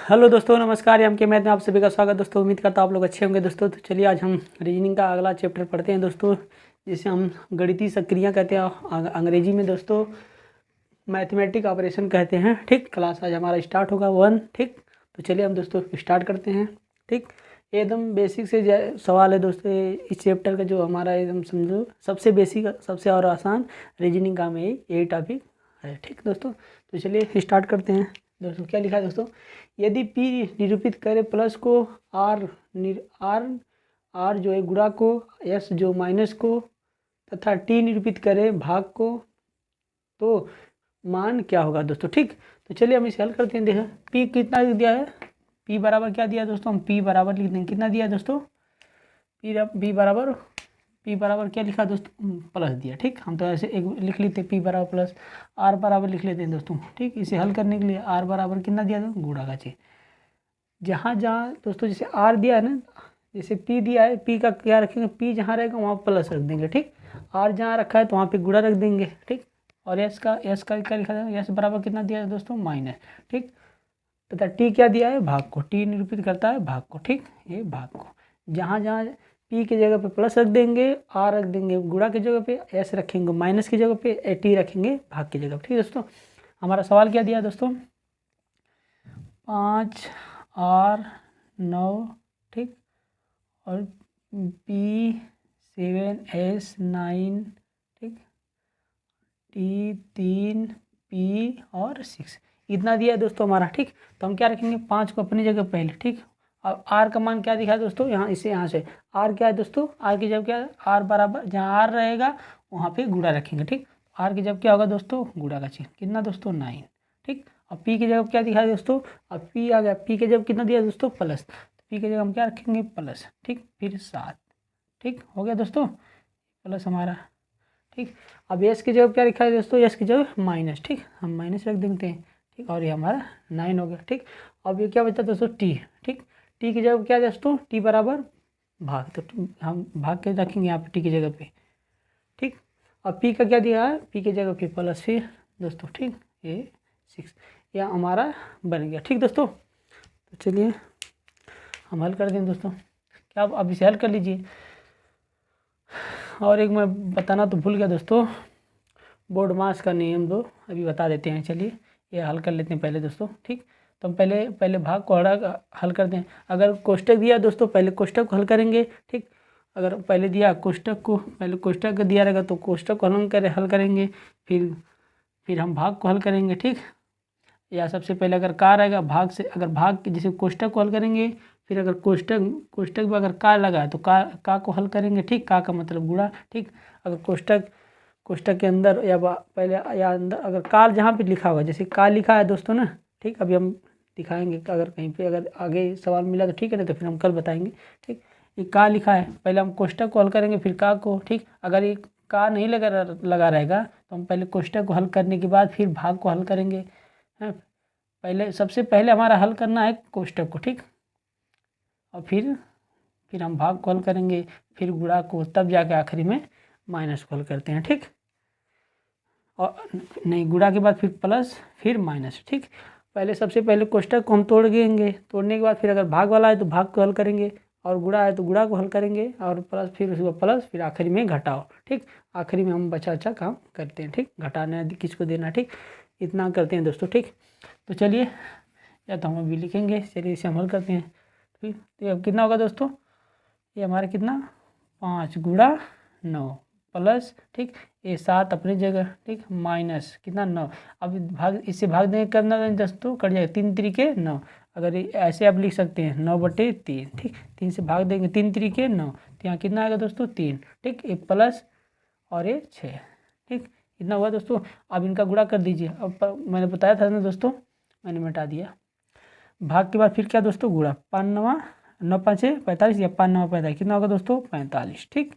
Hello दोस्तों, नमस्कार। M के मैथ में आप सभी का स्वागत। दोस्तों उम्मीद करता हूँ आप लोग अच्छे होंगे। दोस्तों तो चलिए आज हम रीजनिंग का अगला चैप्टर पढ़ते हैं दोस्तों, जिसे हम गणितीय सक्रियाँ कहते हैं अंग्रेजी में दोस्तों, मैथमेटिक ऑपरेशन कहते हैं। ठीक, क्लास आज हमारा स्टार्ट होगा 1। ठीक, तो चलिए हम दोस्तों स्टार्ट करते हैं। ठीक, एकदम बेसिक से सवाल है दोस्तों। इस चैप्टर का जो हमारा एकदम समझो सबसे बेसिक सबसे और आसान रीजनिंग का में यही टॉपिक है। ठीक दोस्तों, तो चलिए स्टार्ट करते हैं। दोस्तों क्या लिखा है दोस्तों, यदि P निरूपित करे प्लस को R जो है गुणा को, S जो माइनस को तथा T निरूपित करे भाग को, तो मान क्या होगा दोस्तों। ठीक, तो चलिए हम इसे हल करते हैं। देखा P कितना दिया है, P बराबर क्या दिया है दोस्तों, हम P बराबर लिख देंगे। कितना दिया है दोस्तों, P बराबर क्या लिखा दोस्तों, प्लस दिया। ठीक, हम तो ऐसे एक लिख लेते P बराबर प्लस, R बराबर लिख लेते हैं दोस्तों। ठीक, इसे हल करने के लिए R बराबर कितना दिया दोस्तों, गुणा का चाहिए। जहाँ जहाँ दोस्तों जैसे R दिया है ना, जैसे P दिया है, P का क्या रखेंगे, P जहाँ रहेगा वहाँ प्लस रख देंगे। ठीक, R जहाँ रखा है तो वहाँ पे गुणा रख देंगे। ठीक, और S का क्या लिखा जाएगा, S बराबर कितना दिया है दोस्तों, माइनस। ठीक, तथा T क्या दिया है, भाग को। T निरूपित करता है भाग को। ठीक, ये भाग को जहाँ जहाँ P की जगह पे प्लस रख देंगे, R रख देंगे गुणा की जगह पे, S रखेंगे माइनस की जगह पे, T रखेंगे भाग की जगह पे। ठीक दोस्तों, हमारा सवाल क्या दिया है दोस्तों, 5R9। ठीक, और P7S9। ठीक, T3 P और 6 इतना दिया है दोस्तों हमारा। ठीक, तो हम क्या रखेंगे, 5 को अपनी जगह पहले। ठीक, अब R का मान क्या दिखा है दोस्तों, यहाँ इसे यहाँ से R क्या है दोस्तों, R की जगह क्या है, R बराबर जहाँ R रहेगा वहाँ पे गुणा रखेंगे। ठीक, R की जगह क्या होगा दोस्तों, गुणा का चिन्ह। कितना दोस्तों, 9। ठीक, अब P की जगह क्या दिखा है दोस्तों, अब P आ गया, P की जगह कितना दिया दोस्तों, प्लस। तो P की जगह हम क्या रखेंगे, प्लस। ठीक, फिर 7। ठीक, हो गया दोस्तों प्लस हमारा। ठीक, अब S की जगह क्या लिखा है दोस्तों, S की जगह माइनस। ठीक, हम माइनस रख देते हैं। ठीक, और ये हमारा 9 हो गया। ठीक, अब ये क्या बचा दोस्तों, T। ठीक, T की जगह क्या है दोस्तों, T बराबर भाग, तो हम भाग के रखेंगे यहाँ पे T की जगह पे। ठीक, अब P का क्या दिया है, P की जगह पे प्लस फिर दोस्तों। ठीक, ये 6 यह हमारा बन गया। ठीक दोस्तों, तो चलिए हम हल कर दें दोस्तों। क्या आप अब इसे हल कर लीजिए। और एक मैं बताना तो भूल गया दोस्तों, बोर्ड मास का नियम दो अभी बता देते हैं। चलिए ये हल कर लेते हैं पहले दोस्तों। ठीक, तो हम पहले भाग को हल करते हैं। अगर कोष्टक दिया दोस्तों, पहले कोष्टक को हल करेंगे। ठीक, अगर पहले दिया कोष्टक को, पहले कोष्टक दिया रहेगा तो कोष्टक को हल करेंगे, फिर हम भाग को हल करेंगे। ठीक, या सबसे पहले अगर का रहेगा भाग से, अगर भाग के जैसे कोष्टक को हल करेंगे, फिर अगर कोष्टक में अगर का लगा है तो का को हल करेंगे। ठीक, का मतलब गुणा। ठीक, अगर कोष्टक के अंदर या पहले या अंदर अगर का जहाँ पे लिखा हुआ, जैसे का लिखा है दोस्तों ना। ठीक, अभी हम दिखाएंगे अगर कहीं पे अगर आगे सवाल मिला तो ठीक है, ना तो फिर हम कल बताएंगे। ठीक, ये का लिखा है, पहले हम कोष्टक को हल करेंगे फिर का को। ठीक, अगर ये का नहीं लगा रहेगा तो हम पहले कोष्टक को हल करने के बाद फिर भाग को हल करेंगे। पहले सबसे पहले हमारा हल करना है कोष्टक को। ठीक, और फिर हम भाग को हल करेंगे, फिर गुणा को, तब जाके आखिरी में माइनस को हल करते हैं। ठीक, और नहीं, गुणा के बाद फिर प्लस फिर माइनस। ठीक, पहले सबसे पहले कोष्टक को हम तोड़ देंगे, तोड़ने के बाद फिर अगर भाग वाला है तो भाग को हल करेंगे, और गुणा है तो गुणा को हल करेंगे, और प्लस फिर उसके बाद प्लस, फिर आखिरी में घटाओ। ठीक, आखिरी में हम बचा काम करते हैं। ठीक, घटाना किसको देना। ठीक, इतना करते हैं दोस्तों। ठीक, तो चलिए या तो हम अभी लिखेंगे, चलिए इसे हम हल करते हैं। ठीक, तो अब कितना होगा दोस्तों, ये हमारा कितना, 5 गुणा 9 प्लस। ठीक, ये 7 अपनी जगह। ठीक, माइनस कितना, 9। अब भाग, इससे भाग देंगे करना दोस्तों, कट जाएगा, 3 तरीके 9। अगर ऐसे आप लिख सकते हैं 9/3। ठीक, 3 से भाग देंगे, 3 तरीके 9, तो यहाँ कितना आएगा दोस्तों, 3। ठीक, ये प्लस और ये 6। ठीक, इतना हुआ दोस्तों। अब इनका गुणा कर दीजिए। अब मैंने बताया था ना दोस्तों, मैंने मिटा दिया। भाग के बाद फिर क्या दोस्तों, गुणा। 5 9 5 45, या 5 9 45, कितना होगा दोस्तों, 45। ठीक,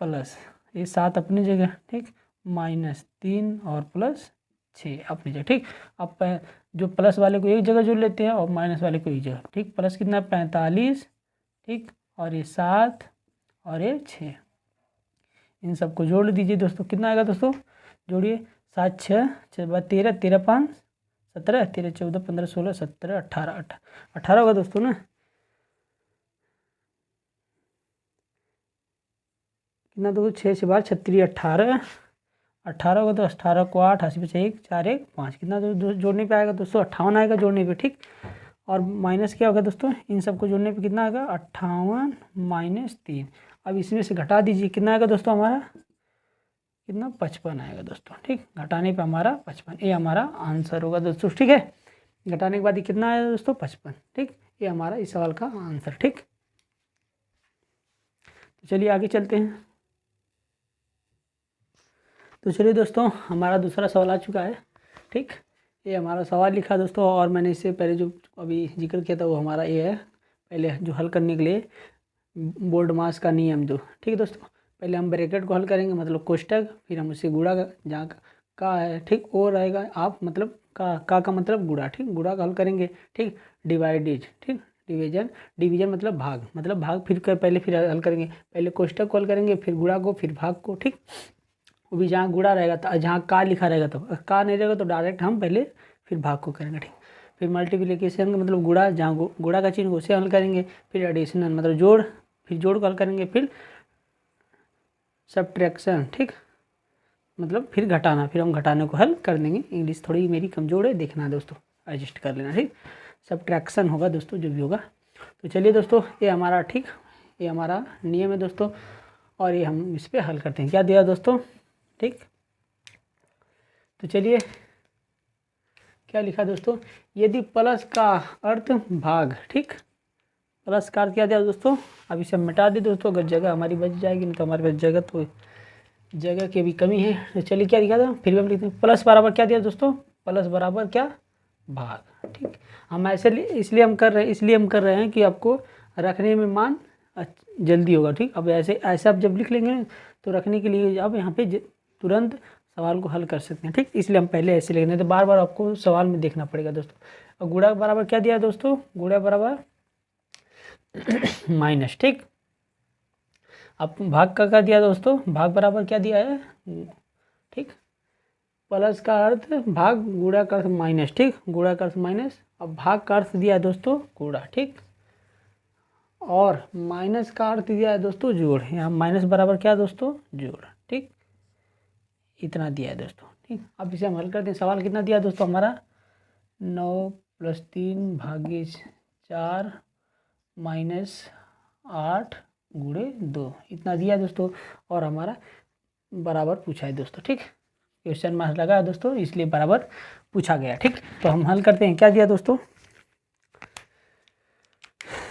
प्लस ये 7 अपनी जगह। ठीक, माइनस 3 और प्लस 6 अपनी जगह। ठीक, अब जो प्लस वाले को एक जगह जोड़ लेते हैं और माइनस वाले को एक जगह। ठीक, प्लस कितना, 45। ठीक, और ये 7 और ये 6, इन सबको जोड़ दीजिए दोस्तों। कितना आएगा दोस्तों, जोड़िए, 7 6 13 13 5 17, 13, 14, 15, 16, 17, 18, 18 होगा दोस्तों ना। कितना दोस्तों, 6 से 12, 36, 18, 18 होगा तो 18 को 8, 80 बचे 1, 4, 1, 5, कितना जोड़ने पे आएगा दोस्तों, 58 आएगा जोड़ने पे, ठीक। और माइनस क्या होगा दोस्तों, इन सबको जोड़ने पे कितना आएगा, 58 माइनस 3। अब इसमें से घटा दीजिए, कितना आएगा दोस्तों हमारा, कितना, 55 आएगा दोस्तों, ठीक। घटाने पे हमारा 55, ये हमारा आंसर होगा दोस्तों, ठीक है। घटाने के बाद ये कितना आया दोस्तों, 55, ठीक। ये हमारा इस सवाल का आंसर, ठीक। तो चलिए आगे चलते हैं। तो चलिए दोस्तों, हमारा दूसरा सवाल आ चुका है, ठीक। ये हमारा सवाल लिखा दोस्तों, और मैंने इससे पहले जो अभी जिक्र किया था वो हमारा ये है, पहले जो हल करने के लिए बोर्ड मास का नियम जो, ठीक है दोस्तों। पहले हम ब्रैकेट को हल करेंगे, मतलब कोष्टक, फिर हम उससे गुणा जहाँ का है, ठीक, वो रहेगा आप, मतलब का मतलब गुणा, ठीक, गुणा का हल करेंगे, ठीक। डिवाइडेड, ठीक, डिवीजन मतलब भाग, फिर पहले हल करेंगे, पहले कोष्टक को हल करेंगे, फिर गुणा को, फिर भाग को, ठीक। वो भी जहाँ गुणा रहेगा तो जहाँ का लिखा रहेगा, तो का नहीं रहेगा तो डायरेक्ट हम पहले फिर भाग को करेंगे, ठीक। फिर मल्टीप्लिकेशन का मतलब गुणा, जहाँ गुणा का चिन्ह उसे हल करेंगे, फिर एडिशनल मतलब जोड़, फिर जोड़ को हल करेंगे, फिर सब्ट्रैक्शन, ठीक, मतलब फिर घटाना, फिर हम घटाने को हल कर देंगे। इंग्लिश थोड़ी मेरी कमज़ोर है, देखना दोस्तों, एडजस्ट कर लेना, ठीक। सब्ट्रैक्शन होगा दोस्तों, जो भी होगा। तो चलिए दोस्तों, ये हमारा, ठीक, ये हमारा नियम है दोस्तों, और ये हम इस पर हल करते हैं। क्या दिया दोस्तों, ठीक। तो चलिए क्या लिखा दोस्तों, यदि प्लस का अर्थ भाग, ठीक, प्लस का अर्थ क्या दिया दोस्तों, अब इसे हम मिटा दे दोस्तों, अगर जगह हमारी बच जाएगी, नहीं तो हमारे पास जगह की भी कमी है। तो चलिए क्या लिखा था, फिर भी हम लिखते हैं, प्लस बराबर क्या दिया दोस्तों, प्लस बराबर क्या, भाग, ठीक। हम ऐसे इसलिए हम कर रहे हैं कि आपको रखने में मान जल्दी होगा, ठीक। अब ऐसे आप जब लिख लेंगे तो रखने के लिए आप यहाँ पे तुरंत सवाल को हल कर सकते हैं, ठीक। इसलिए हम पहले ऐसे लिख रहे हैं, तो बार बार आपको सवाल में देखना पड़ेगा दोस्तों। और गुणा बराबर क्या दिया दोस्तों, गुणा बराबर माइनस, ठीक। अब भाग का क्या दिया दोस्तों, भाग बराबर क्या दिया है, ठीक। प्लस का अर्थ भाग, गुणा का अर्थ माइनस, ठीक, गुणा का अर्थ माइनस। अब भाग का अर्थ दिया है दोस्तों गुणा, ठीक, और माइनस का अर्थ दिया है दोस्तों जोड़। यहाँ माइनस बराबर क्या दोस्तों, जोड़, ठीक। इतना दिया है दोस्तों, ठीक। अब इसे हम हल करते हैं। सवाल कितना दिया दोस्तों हमारा, 9 + 3 भागे 4 माइनस 8 गुणे 2, इतना दिया है दोस्तों, और हमारा बराबर पूछा है दोस्तों, ठीक। क्वेश्चन मार्क लगा है दोस्तों, इसलिए बराबर पूछा गया, ठीक। तो हम हल करते हैं। क्या दिया दोस्तों,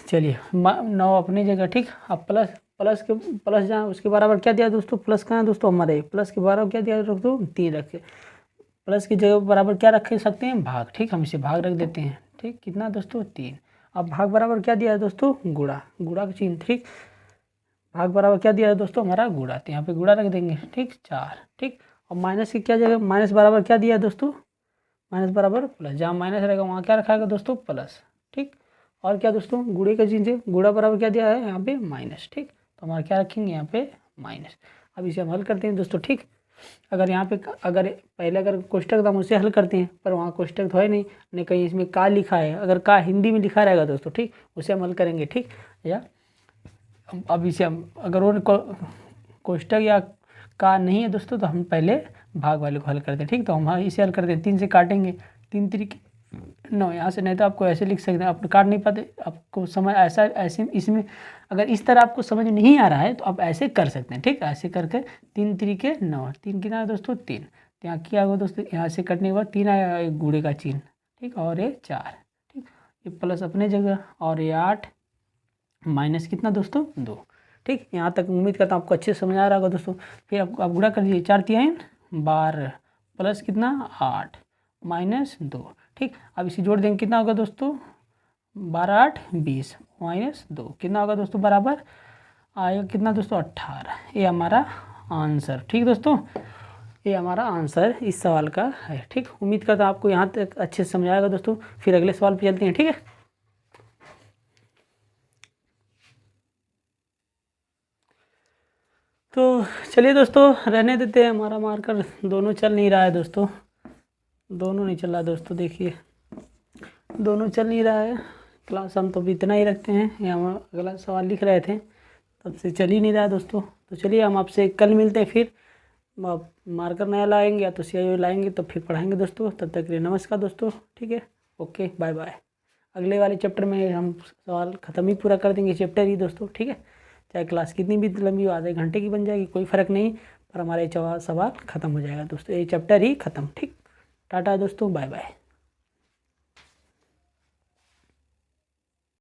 चलिए 9 अपनी जगह, ठीक। अब प्लस जहाँ उसके बराबर क्या दिया दोस्तों, प्लस कहाँ दोस्तों हमारे, प्लस के बराबर क्या दिया दोस्तों, 3 रखे। प्लस की जगह बराबर क्या रख सकते हैं, भाग, ठीक। हम इसे भाग रख देते हैं, ठीक। कितना दोस्तों, 3। अब भाग बराबर क्या दिया है दोस्तों, गुणा का चिन्ह, ठीक। भाग बराबर क्या दिया है दोस्तों हमारा, गुणा, तो यहाँ पे गुणा रख देंगे, ठीक, 4, ठीक। और माइनस की क्या जगह, माइनस बराबर क्या दिया है दोस्तों, माइनस बराबर प्लस, जहाँ माइनस रहेगा वहाँ क्या रखा है दोस्तों, प्लस, ठीक। और क्या दोस्तों, गुणे का चिन्ह से गुणा बराबर क्या दिया है यहाँ पे, माइनस, ठीक। तो हमारा क्या रखेंगे यहाँ पे, माइनस। अब इसे हम हल करते हैं दोस्तों, ठीक। अगर यहाँ पे अगर कोष्टक था हम उससे हल करते हैं, पर वहाँ कोष्टक तो है नहीं कहीं इसमें का लिखा है, अगर का हिंदी में लिखा रहेगा दोस्तों, ठीक, उसे हम हल करेंगे, ठीक। या अब इसे हम अगर वो कोष्टक या का नहीं है दोस्तों, तो हम पहले भाग वाले को हल करते हैं, ठीक। तो हम इसे हल करते हैं, 3 से काटेंगे, 3 तरीके 9, यहाँ से, नहीं तो आपको ऐसे लिख सकते हैं, आप काट नहीं पाते, आपको समझ ऐसे इसमें अगर इस तरह आपको समझ नहीं आ रहा है तो आप ऐसे कर सकते हैं, ठीक। ऐसे करके 3 तरीके 9, 3 कितना है दोस्तों, 3। तो यहाँ क्या होगा दोस्तों, यहाँ से कटने के बाद 3 आया, एक गुणे का चिन्ह, ठीक, और ये 4, ठीक। ये प्लस अपने जगह, और ये 8 माइनस कितना दोस्तों, 2, ठीक। यहाँ तक उम्मीद करता हूँ आपको अच्छे से समझ आ रहा होगा दोस्तों। फिर आप गुणा कर दीजिए, 4 3 12 प्लस कितना 8 माइनस 2, ठीक। अब इसे जोड़ देंगे, कितना होगा दोस्तों, 12 8 20 माइनस 2, कितना होगा दोस्तों, बराबर आएगा कितना दोस्तों, 18। ये हमारा आंसर, ठीक दोस्तों, ये हमारा आंसर इस सवाल का है, ठीक। उम्मीद करता हूँ आपको यहाँ तक अच्छे से समझ आएगा दोस्तों। फिर अगले सवाल पे चलते हैं, ठीक है। तो चलिए दोस्तों, रहने देते हैं, हमारा मार्कर दोनों चल नहीं रहा है दोस्तों। दोनों नहीं चल रहा दोस्तों, देखिए दोनों चल नहीं रहा है। क्लास हम तो इतना ही रखते हैं। यहाँ हम अगला सवाल लिख रहे थे, तब से चल ही नहीं रहा है दोस्तों। तो चलिए हम आपसे कल मिलते हैं फिर। आप मार्कर नया लाएंगे या तो CIO लाएंगे तो फिर पढ़ाएंगे दोस्तों। तब तक के लिए नमस्कार दोस्तों, ठीक है, ओके बाय बाय। अगले वाले चैप्टर में हम सवाल ख़त्म ही पूरा कर देंगे चैप्टर ही दोस्तों, ठीक है। चाहे क्लास कितनी भी लंबी हो, आधे घंटे की बन जाएगी, कोई फ़र्क नहीं, पर हमारे सवाल ख़त्म हो जाएगा दोस्तों, ये चैप्टर ही ख़त्म, ठीक। टाटा दोस्तों, बाय बाय।